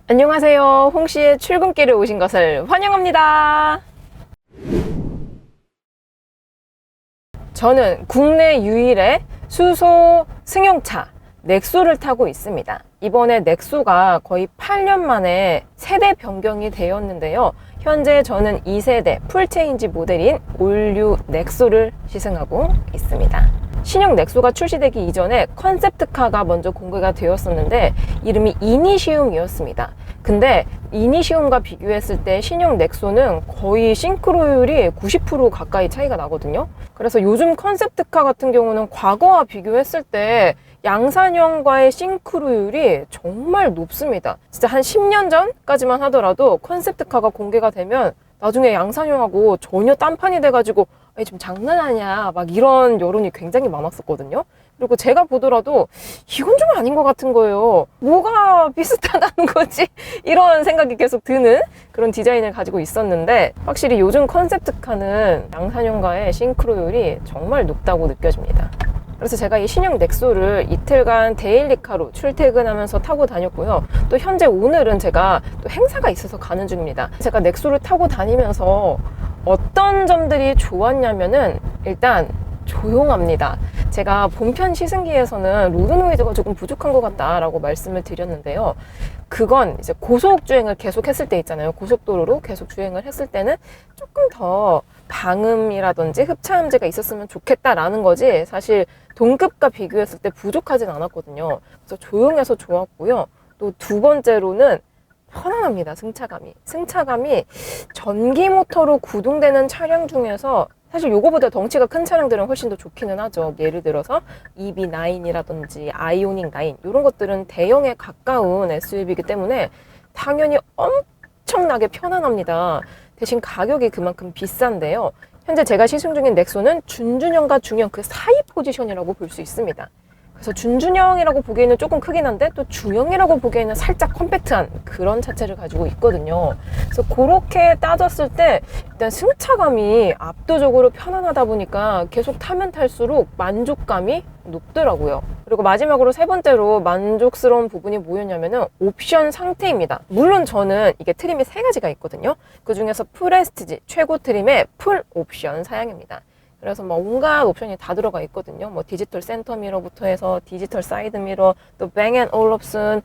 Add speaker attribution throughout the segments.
Speaker 1: 안녕하세요. 홍씨의 출근길에 오신 것을 환영합니다. 저는 국내 유일의 수소 승용차 넥소를 타고 있습니다. 이번에 넥소가 거의 8년 만에 세대 변경이 되었는데요. 현재 저는 2세대 풀체인지 모델인 올류 넥소를 시승하고 있습니다. 신형 넥소가 출시되기 이전에 컨셉트카가 먼저 공개가 되었었는데 이름이 이니시움이었습니다. 근데 이니시움과 비교했을 때 신형 넥소는 거의 싱크로율이 90% 가까이 차이가 나거든요. 그래서 요즘 컨셉트카 같은 경우는 과거와 비교했을 때 양산형과의 싱크로율이 정말 높습니다. 진짜 한 10년 전까지만 하더라도 컨셉트카가 공개가 되면 나중에 양산형하고 전혀 딴판이 돼가지고 지금 장난하냐 막 이런 여론이 굉장히 많았었거든요. 그리고 제가 보더라도 이건 좀 아닌 것 같은 거예요. 뭐가 비슷하다는 거지? 이런 생각이 계속 드는 그런 디자인을 가지고 있었는데 확실히 요즘 컨셉트카는 양산형과의 싱크로율이 정말 높다고 느껴집니다. 그래서 제가 이 신형 넥소를 이틀간 데일리카로 출퇴근하면서 타고 다녔고요. 또 현재 오늘은 제가 또 행사가 있어서 가는 중입니다. 제가 넥소를 타고 다니면서 어떤 점들이 좋았냐면은 일단 조용합니다. 제가 본편 시승기에서는 로드 노이즈가 조금 부족한 것 같다라고 말씀을 드렸는데요. 그건 이제 고속 주행을 계속 했을 때 있잖아요. 고속도로로 계속 주행을 했을 때는 조금 더 방음이라든지 흡차음재가 있었으면 좋겠다라는 거지 사실 동급과 비교했을 때 부족하진 않았거든요. 그래서 조용해서 좋았고요. 또 두 번째로는 편안합니다. 승차감이 전기 모터로 구동되는 차량 중에서 사실 요거보다 덩치가 큰 차량들은 훨씬 더 좋기는 하죠. 예를 들어서 EB9이라든지 아이오닉 9 이런 것들은 대형에 가까운 SUV이기 때문에 당연히 엄청나게 편안합니다. 대신 가격이 그만큼 비싼데요. 현재 제가 시승 중인 넥소는 준준형과 중형 그 사이 포지션이라고 볼 수 있습니다. 그래서 준준형이라고 보기에는 조금 크긴 한데 또 중형이라고 보기에는 살짝 컴팩트한 그런 차체를 가지고 있거든요. 그래서 그렇게 따졌을 때 일단 승차감이 압도적으로 편안하다 보니까 계속 타면 탈수록 만족감이 높더라고요. 그리고 마지막으로 세 번째로 만족스러운 부분이 뭐였냐면은 옵션 상태입니다. 물론 저는 이게 트림이 세 가지가 있거든요. 그 중에서 프레스티지 최고 트림의 풀 옵션 사양입니다. 그래서 뭐 온갖 옵션이 다 들어가 있거든요. 뭐 디지털 센터 미러부터 해서 디지털 사이드 미러, 또 뱅앤올럽슨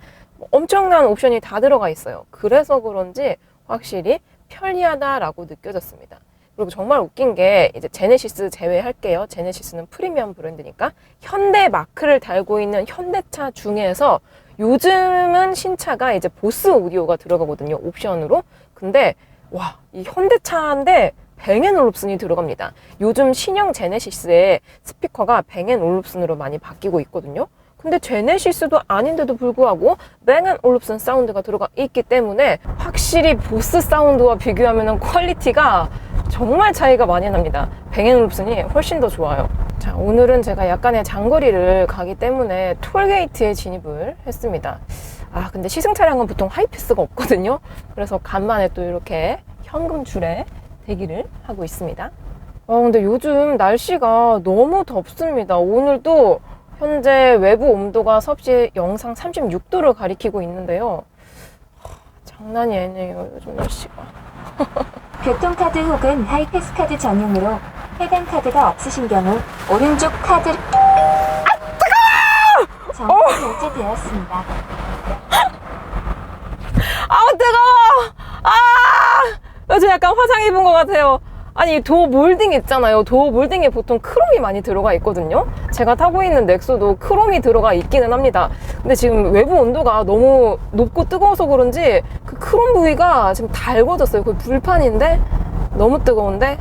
Speaker 1: 엄청난 옵션이 다 들어가 있어요. 그래서 그런지 확실히 편리하다라고 느껴졌습니다. 그리고 정말 웃긴 게 이제 제네시스 제외할게요. 제네시스는 프리미엄 브랜드니까 현대 마크를 달고 있는 현대차 중에서 요즘은 신차가 이제 보스 오디오가 들어가거든요. 옵션으로. 근데 와, 이 현대차인데 뱅앤올룹슨이 들어갑니다. 요즘 신형 제네시스의 스피커가 뱅앤올룹슨으로 많이 바뀌고 있거든요. 근데 제네시스도 아닌데도 불구하고 뱅앤올룹슨 사운드가 들어가 있기 때문에 확실히 보스 사운드와 비교하면 퀄리티가 정말 차이가 많이 납니다. 뱅앤올룹슨이 훨씬 더 좋아요. 자, 오늘은 제가 약간의 장거리를 가기 때문에 톨게이트에 진입을 했습니다. 근데 시승 차량은 보통 하이패스가 없거든요. 그래서 간만에 또 이렇게 현금 줄에 대기를 하고 있습니다. 근데 요즘 날씨가 너무 덥습니다. 오늘도 현재 외부 온도가 섭씨 영상 36도를 가리키고 있는데요. 장난이 아니에요, 요즘 날씨가.
Speaker 2: 교통카드 혹은 하이패스 카드 전용으로 해당 카드가 없으신 경우 오른쪽 카드 정보 결제되었습니다.
Speaker 1: 뜨거워! 요즘 약간 화상 입은 것 같아요. 아니, 도어 몰딩 있잖아요. 도어 몰딩에 보통 크롬이 많이 들어가 있거든요. 제가 타고 있는 넥소도 크롬이 들어가 있기는 합니다. 근데 지금 외부 온도가 너무 높고 뜨거워서 그런지 그 크롬 부위가 지금 달궈졌어요. 거의 불판인데 너무 뜨거운데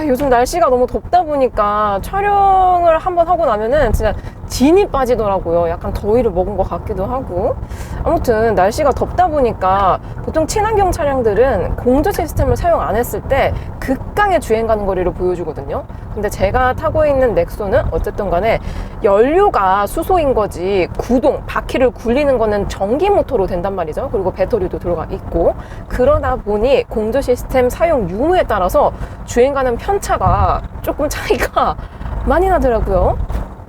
Speaker 1: 요즘 날씨가 너무 덥다 보니까 촬영을 한번 하고 나면은 진짜 진이 빠지더라고요. 약간 더위를 먹은 것 같기도 하고. 아무튼 날씨가 덥다 보니까 보통 친환경 차량들은 공조 시스템을 사용 안 했을 때 극강의 주행 가는 거리를 보여주거든요. 근데 제가 타고 있는 넥소는 어쨌든 간에 연료가 수소인 거지 구동, 바퀴를 굴리는 거는 전기 모터로 된단 말이죠. 그리고 배터리도 들어가 있고. 그러다 보니 공조 시스템 사용 유무에 따라서 주행 가는 편차가 조금 차이가 많이 나더라고요.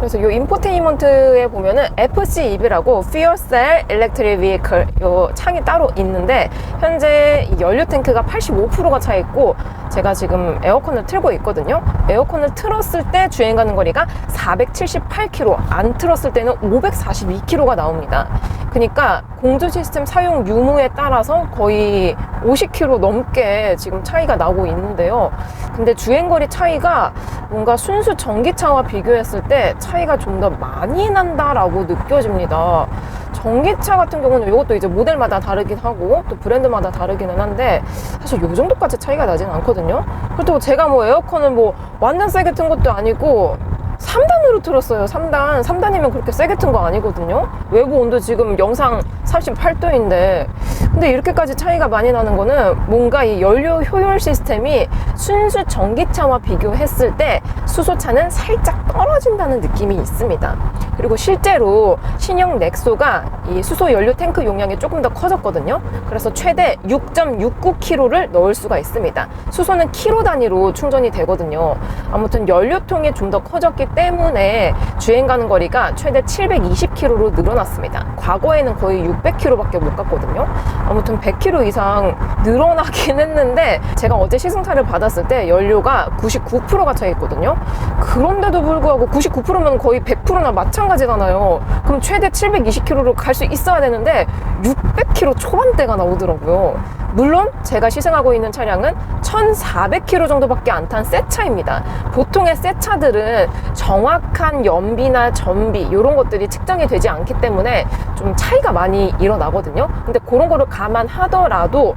Speaker 1: 그래서 이 인포테인먼트에 보면은 FC-EV라고 Fuel Cell Electric Vehicle 요 창이 따로 있는데, 현재 이 연료 탱크가 85%가 차 있고, 제가 지금 에어컨을 틀고 있거든요. 에어컨을 틀었을 때 주행 가는 거리가 478km, 안 틀었을 때는 542km가 나옵니다. 그러니까 공조 시스템 사용 유무에 따라서 거의 50km 넘게 지금 차이가 나고 있는데요. 근데 주행거리 차이가 뭔가 순수 전기차와 비교했을 때 차이가 좀 더 많이 난다라고 느껴집니다. 전기차 같은 경우는 이것도 이제 모델마다 다르긴 하고 또 브랜드마다 다르기는 한데, 사실 요 정도까지 차이가 나진 않거든요. 그렇다고 제가 뭐 에어컨을 뭐 완전 세게 튼 것도 아니고 3단으로 틀었어요. 3단이면 그렇게 세게 튼 거 아니거든요. 외부 온도 지금 영상 38도인데, 근데 이렇게까지 차이가 많이 나는 거는 뭔가 이 연료 효율 시스템이 순수 전기차와 비교했을 때 수소차는 살짝 떨어진다는 느낌이 있습니다. 그리고 실제로 신형 넥소가 이 수소 연료 탱크 용량이 조금 더 커졌거든요. 그래서 최대 6.69kg를 넣을 수가 있습니다. 수소는 키로 단위로 충전이 되거든요. 아무튼 연료통이 좀 더 커졌기 때문에 주행 가는 거리가 최대 720km로 늘어났습니다. 과거에는 거의 600km밖에 못 갔거든요. 아무튼 100km 이상 늘어나긴 했는데, 제가 어제 시승차를 받았을 때 연료가 99%가 차 있거든요. 그런데도 불구하고 99%면 거의 100%나 마찬가지잖아요. 그럼 최대 720km로 갈 수 있어야 되는데 600km 초반대가 나오더라고요. 물론 제가 시승하고 있는 차량은 1400km 정도밖에 안 탄 새 차입니다. 보통의 새 차들은 정확한 연비나 전비 이런 것들이 측정이 되지 않기 때문에 좀 차이가 많이 일어나거든요. 근데 그런 거를 감안하더라도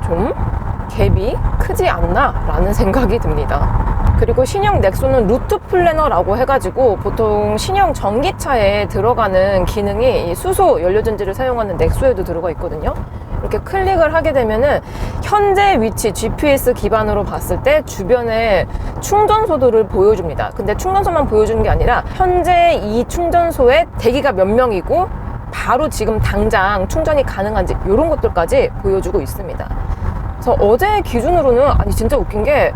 Speaker 1: 좀 갭이 크지 않나 라는 생각이 듭니다. 그리고 신형 넥소는 루트 플래너라고 해가지고 보통 신형 전기차에 들어가는 기능이 이 수소 연료전지를 사용하는 넥소에도 들어가 있거든요. 이렇게 클릭을 하게 되면은 현재 위치 GPS 기반으로 봤을 때 주변에 충전소들을 보여줍니다. 근데 충전소만 보여주는 게 아니라 현재 이 충전소에 대기가 몇 명이고 바로 지금 당장 충전이 가능한지 이런 것들까지 보여주고 있습니다. 그래서 어제 기준으로는, 아니 진짜 웃긴 게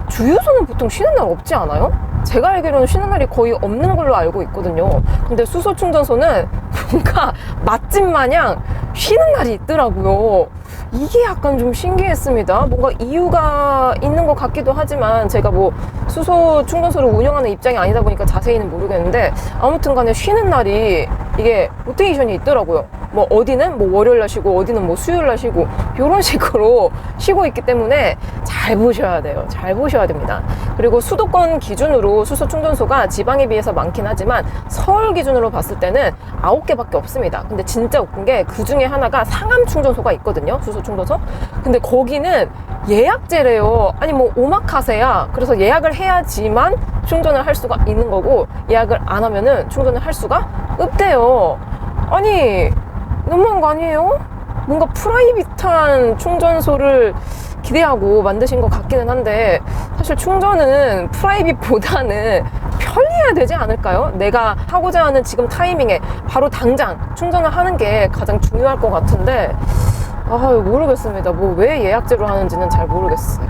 Speaker 1: 주유소는 보통 쉬는 날 없지 않아요? 제가 알기로는 쉬는 날이 거의 없는 걸로 알고 있거든요. 근데 수소 충전소는 뭔가 맛집 마냥 쉬는 날이 있더라고요. 이게 약간 좀 신기했습니다. 뭔가 이유가 있는 것 같기도 하지만 제가 뭐 수소 충전소를 운영하는 입장이 아니다 보니까 자세히는 모르겠는데, 아무튼 간에 쉬는 날이 이게 로테이션이 있더라고요. 뭐 어디는 뭐 월요일 날 쉬고 어디는 뭐 수요일 날 쉬고 이런 식으로 쉬고 있기 때문에 잘 보셔야 돼요. 잘 보셔야 됩니다. 그리고 수도권 기준으로 수소 충전소가 지방에 비해서 많긴 하지만 서울 기준으로 봤을 때는 9개밖에 없습니다. 근데 진짜 웃긴 게 그 중에 하나가 상암 충전소가 있거든요. 수소 충전소. 근데 거기는 예약제래요. 아니 뭐 오마카세야. 그래서 예약을 해야지만 충전을 할 수가 있는 거고, 예약을 안 하면은 충전을 할 수가 없대요. 아니 너무한 거 아니에요? 뭔가 프라이빗한 충전소를 기대하고 만드신 것 같기는 한데, 사실 충전은 프라이빗보다는 편리해야 되지 않을까요? 내가 하고자 하는 지금 타이밍에 바로 당장 충전을 하는 게 가장 중요할 것 같은데, 모르겠습니다. 뭐 왜 예약제로 하는지는 잘 모르겠어요.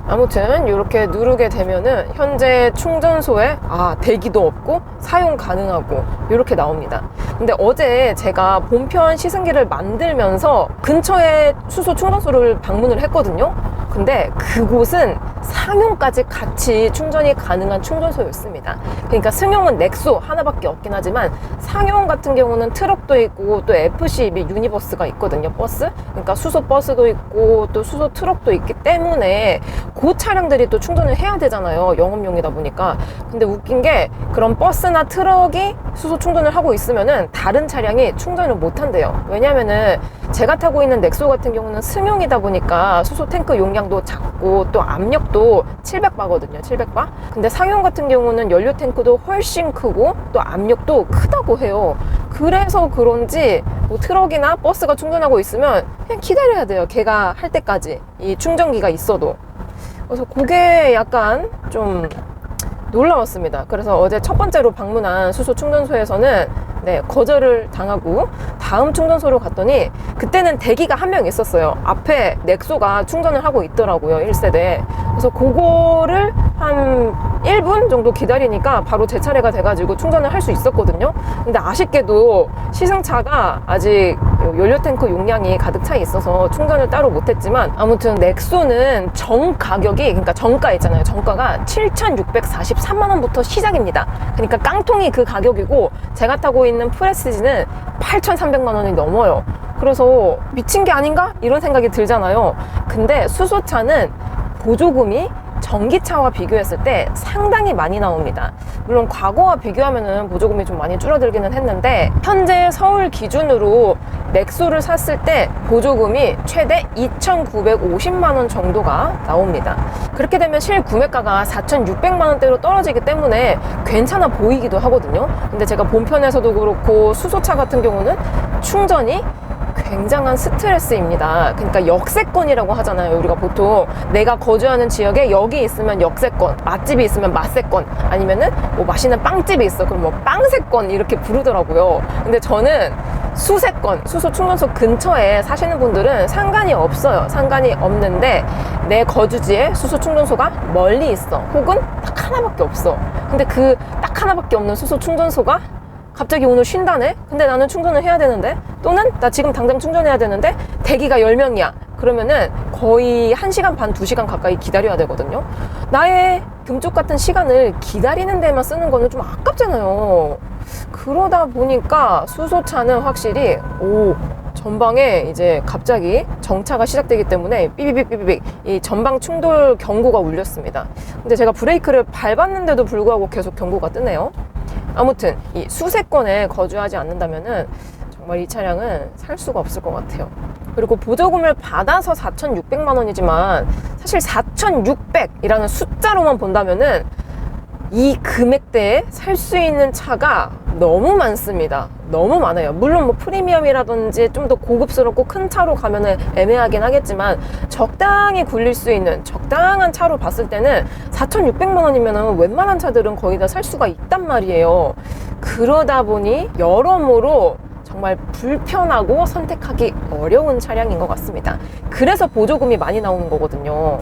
Speaker 1: 아무튼 이렇게 누르게 되면은 현재 충전소에 대기도 없고 사용 가능하고 이렇게 나옵니다. 근데 어제 제가 본편 시승기를 만들면서 근처에 수소 충전소를 방문을 했거든요. 근데 그곳은 상용까지 같이 충전이 가능한 충전소였습니다. 그러니까 승용은 넥소 하나밖에 없긴 하지만 상용 같은 경우는 트럭도 있고 또 FC 및 유니버스가 있거든요. 버스. 그러니까 수소 버스도 있고 또 수소 트럭도 있기 때문에 그 차량들이 또 충전을 해야 되잖아요. 영업용이다 보니까. 근데 웃긴 게 그런 버스나 트럭이 수소 충전을 하고 있으면은 다른 차량이 충전을 못 한대요. 왜냐면은 제가 타고 있는 넥소 같은 경우는 승용이다 보니까 수소 탱크 용량도 작고 또 압력도 700바거든요. 700바. 근데 상용 같은 경우는 연료 탱크도 훨씬 크고 또 압력도 크다고 해요. 그래서 그런지 뭐 트럭이나 버스가 충전하고 있으면 그냥 기다려야 돼요. 걔가 할 때까지. 이 충전기가 있어도. 그래서 그게 약간 좀 놀라웠습니다. 그래서 어제 첫 번째로 방문한 수소 충전소에서는 거절을 당하고 다음 충전소로 갔더니 그때는 대기가 한 명 있었어요. 앞에 넥소가 충전을 하고 있더라고요. 1세대. 그래서 그거를 한 1분 정도 기다리니까 바로 제 차례가 돼가지고 충전을 할 수 있었거든요. 근데 아쉽게도 시승차가 아직 연료 탱크 용량이 가득 차 있어서 충전을 따로 못했지만, 아무튼 넥소는 정 가격이, 그러니까 정가 있잖아요. 정가가 7,643만 원부터 시작입니다. 그러니까 깡통이 그 가격이고, 제가 타고 있는 프레스티지는 8,300만 원이 넘어요. 그래서 미친 게 아닌가? 이런 생각이 들잖아요. 근데 수소차는 보조금이 전기차와 비교했을 때 상당히 많이 나옵니다. 물론 과거와 비교하면은 보조금이 좀 많이 줄어들기는 했는데, 현재 서울 기준으로 넥소를 샀을 때 보조금이 최대 2,950만 원 정도가 나옵니다. 그렇게 되면 실구매가가 4,600만 원대로 떨어지기 때문에 괜찮아 보이기도 하거든요. 근데 제가 본편에서도 그렇고 수소차 같은 경우는 충전이 굉장한 스트레스입니다. 그러니까 역세권이라고 하잖아요. 우리가 보통 내가 거주하는 지역에 여기 있으면 역세권, 맛집이 있으면 맛세권, 아니면은 뭐 맛있는 빵집이 있어 그럼 뭐 빵세권 이렇게 부르더라고요. 근데 저는 수세권, 수소 충전소 근처에 사시는 분들은 상관이 없어요. 상관이 없는데 내 거주지에 수소 충전소가 멀리 있어, 혹은 딱 하나밖에 없어. 근데 그 딱 하나밖에 없는 수소 충전소가 갑자기 오늘 쉰다네? 근데 나는 충전을 해야 되는데, 또는 나 지금 당장 충전해야 되는데 대기가 10명이야. 그러면은 거의 1시간 반, 2시간 가까이 기다려야 되거든요. 나의 금쪽 같은 시간을 기다리는 데만 쓰는 거는 좀 아깝잖아요. 그러다 보니까 수소차는 확실히 전방에 이제 갑자기 정차가 시작되기 때문에 삐비빅 이 전방 충돌 경고가 울렸습니다. 근데 제가 브레이크를 밟았는데도 불구하고 계속 경고가 뜨네요. 아무튼 이 수세권에 거주하지 않는다면은 정말 이 차량은 살 수가 없을 것 같아요. 그리고 보조금을 받아서 4,600만 원이지만 사실 4,600이라는 숫자로만 본다면은 이 금액대에 살 수 있는 차가 너무 많습니다. 너무 많아요. 물론 뭐 프리미엄이라든지 좀 더 고급스럽고 큰 차로 가면은 애매하긴 하겠지만, 적당히 굴릴 수 있는 적당한 차로 봤을 때는 4,600만 원이면 웬만한 차들은 거의 다 살 수가 있단 말이에요. 그러다 보니 여러모로 정말 불편하고 선택하기 어려운 차량인 것 같습니다. 그래서 보조금이 많이 나오는 거거든요.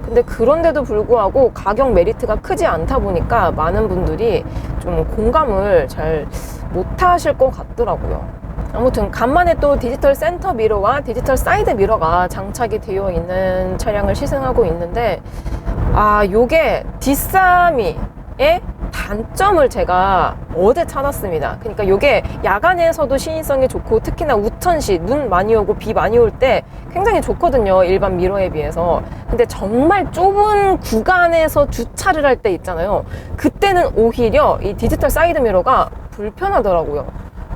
Speaker 1: 근데 그런데도 불구하고 가격 메리트가 크지 않다 보니까 많은 분들이 좀 공감을 잘 못하실 것 같더라고요. 아무튼 간만에 또 디지털 센터 미러와 디지털 사이드 미러가 장착이 되어 있는 차량을 시승하고 있는데, 요게 D3의 단점을 제가 어제 찾았습니다. 그러니까 요게 야간에서도 시인성이 좋고, 특히나 우천시 눈 많이 오고 비 많이 올 때 굉장히 좋거든요, 일반 미러에 비해서. 근데 정말 좁은 구간에서 주차를 할 때 있잖아요. 그때는 오히려 이 디지털 사이드 미러가 불편하더라고요.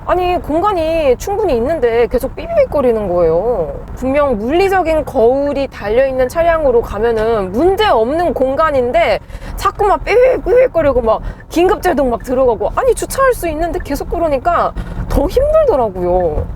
Speaker 1: 아니, 공간이 충분히 있는데 계속 삐삐거리는 거예요. 분명 물리적인 거울이 달려있는 차량으로 가면은 문제 없는 공간인데 자꾸 막 삐삐거리고 막 긴급제동 막 들어가고, 아니 주차할 수 있는데 계속 그러니까 더 힘들더라고요.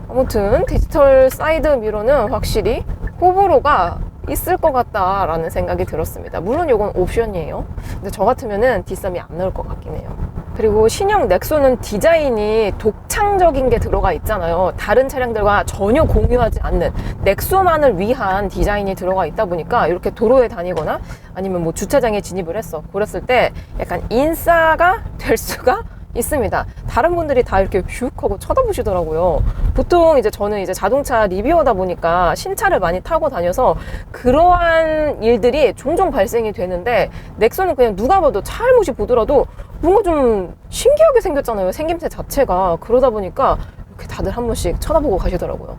Speaker 1: 아무튼 디지털 사이드 미러는 확실히 호불호가 있을 것 같다라는 생각이 들었습니다. 물론 이건 옵션이에요. 근데 저 같으면은 D3이 안 나올 것 같긴 해요. 그리고 신형 넥소는 디자인이 독창적인 게 들어가 있잖아요. 다른 차량들과 전혀 공유하지 않는 넥소만을 위한 디자인이 들어가 있다 보니까 이렇게 도로에 다니거나 아니면 뭐 주차장에 진입을 했어. 그랬을 때 약간 인싸가 될 수가 있습니다. 다른 분들이 다 이렇게 슉 하고 쳐다보시더라고요. 보통 이제 저는 이제 자동차 리뷰어다 보니까 신차를 많이 타고 다녀서 그러한 일들이 종종 발생이 되는데, 넥소는 그냥 누가 봐도 차알못이 보더라도 뭔가 좀 신기하게 생겼잖아요, 생김새 자체가. 그러다 보니까 이렇게 다들 한 번씩 쳐다보고 가시더라고요.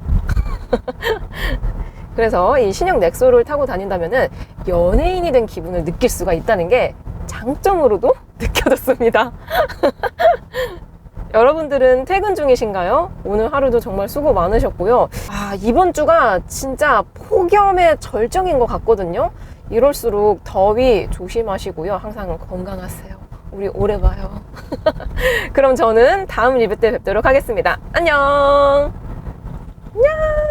Speaker 1: 그래서 이 신형 넥소를 타고 다닌다면은 연예인이 된 기분을 느낄 수가 있다는 게 장점으로도 느껴졌습니다. 여러분들은 퇴근 중이신가요? 오늘 하루도 정말 수고 많으셨고요. 이번 주가 진짜 폭염의 절정인 것 같거든요. 이럴수록 더위 조심하시고요. 항상 건강하세요. 우리 오래 봐요. 그럼 저는 다음 리뷰 때 뵙도록 하겠습니다. 안녕! 안녕!